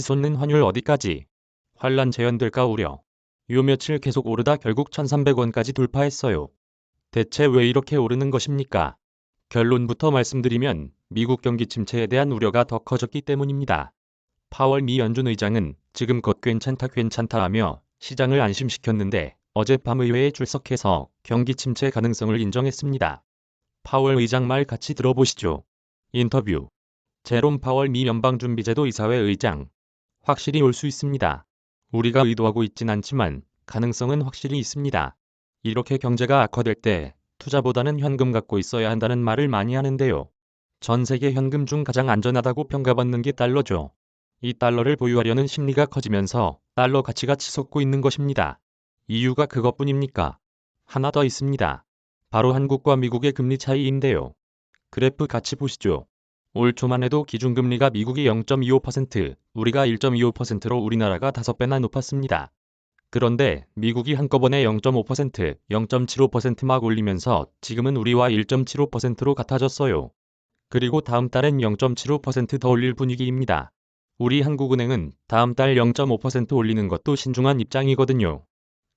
치솟는 환율 어디까지 환란 재현될까 우려. 요 며칠 계속 오르다 결국 1,300원까지 돌파했어요. 대체 왜 이렇게 오르는 것입니까? 결론부터 말씀드리면 미국 경기 침체에 대한 우려가 더 커졌기 때문입니다. 파월 미 연준 의장은 지금껏 괜찮다 하며 시장을 안심시켰는데 어젯밤 의회에 출석해서 경기 침체 가능성을 인정했습니다. 파월 의장 말 같이 들어보시죠. 인터뷰. 제롬 파월 미 연방준비제도 이사회 의장. 확실히 올 수 있습니다. 우리가 의도하고 있진 않지만 가능성은 확실히 있습니다. 이렇게 경제가 악화될 때 투자보다는 현금 갖고 있어야 한다는 말을 많이 하는데요. 전 세계 현금 중 가장 안전하다고 평가받는 게 달러죠. 이 달러를 보유하려는 심리가 커지면서 달러 가치가 치솟고 있는 것입니다. 이유가 그것뿐입니까? 하나 더 있습니다. 바로 한국과 미국의 금리 차이인데요. 그래프 같이 보시죠. 올 초만 해도 기준금리가 미국이 0.25%, 우리가 1.25%로 우리나라가 5배나 높았습니다. 그런데 미국이 한꺼번에 0.5%, 0.75% 막 올리면서 지금은 우리와 1.75%로 같아졌어요. 그리고 다음 달엔 0.75% 더 올릴 분위기입니다. 우리 한국은행은 다음 달 0.5% 올리는 것도 신중한 입장이거든요.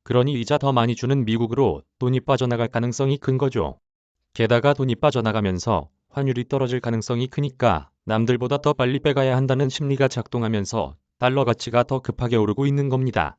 그러니 이자 더 많이 주는 미국으로 돈이 빠져나갈 가능성이 큰 거죠. 게다가 돈이 빠져나가면서 환율이 떨어질 가능성이 크니까 남들보다 더 빨리 빼가야 한다는 심리가 작동하면서 달러 가치가 더 급하게 오르고 있는 겁니다.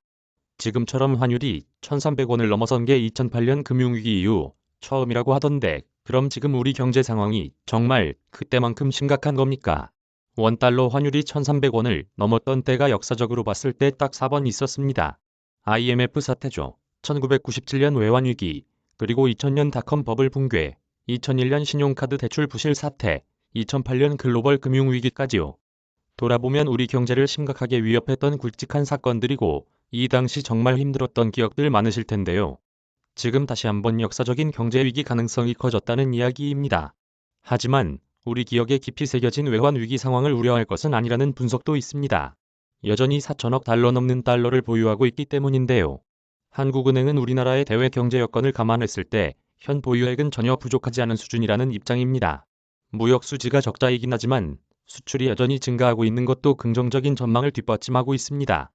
지금처럼 환율이 1,300원을 넘어선 게 2008년 금융위기 이후 처음이라고 하던데 그럼 지금 우리 경제 상황이 정말 그때만큼 심각한 겁니까? 원달러 환율이 1,300원을 넘었던 때가 역사적으로 봤을 때 딱 4번 있었습니다. IMF 사태죠. 1997년 외환위기, 그리고 2000년 닷컴 버블 붕괴, 2001년 신용카드 대출 부실 사태, 2008년 글로벌 금융위기까지요. 돌아보면 우리 경제를 심각하게 위협했던 굵직한 사건들이고 이 당시 정말 힘들었던 기억들 많으실 텐데요. 지금 다시 한번 역사적인 경제위기 가능성이 커졌다는 이야기입니다. 하지만 우리 기억에 깊이 새겨진 외환위기 상황을 우려할 것은 아니라는 분석도 있습니다. 여전히 4천억 달러 넘는 달러를 보유하고 있기 때문인데요. 한국은행은 우리나라의 대외 경제 여건을 감안했을 때 현 보유액은 전혀 부족하지 않은 수준이라는 입장입니다. 무역 수지가 적자이긴 하지만 수출이 여전히 증가하고 있는 것도 긍정적인 전망을 뒷받침하고 있습니다.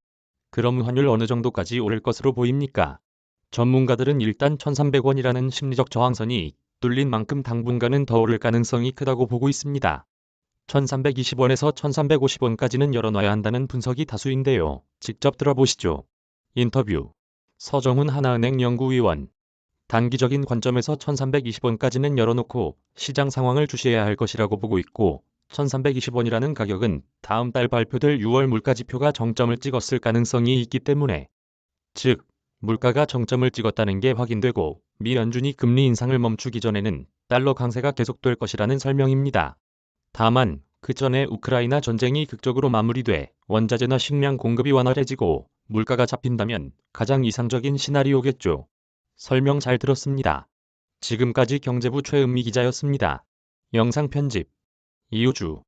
그럼 환율 어느 정도까지 오를 것으로 보입니까? 전문가들은 일단 1,300원이라는 심리적 저항선이 뚫린 만큼 당분간은 더 오를 가능성이 크다고 보고 있습니다. 1,320원에서 1,350원까지는 열어놔야 한다는 분석이 다수인데요. 직접 들어보시죠. 인터뷰. 서정훈 하나은행 연구위원. 단기적인 관점에서 1,320원까지는 열어놓고 시장 상황을 주시해야 할 것이라고 보고 있고 1,320원이라는 가격은 다음 달 발표될 6월 물가지표가 정점을 찍었을 가능성이 있기 때문에 즉 물가가 정점을 찍었다는 게 확인되고 미 연준이 금리 인상을 멈추기 전에는 달러 강세가 계속될 것이라는 설명입니다. 다만 그 전에 우크라이나 전쟁이 극적으로 마무리돼 원자재나 식량 공급이 원활해지고 물가가 잡힌다면 가장 이상적인 시나리오겠죠. 설명 잘 들었습니다. 지금까지 경제부 최은미 기자였습니다. 영상 편집 이우주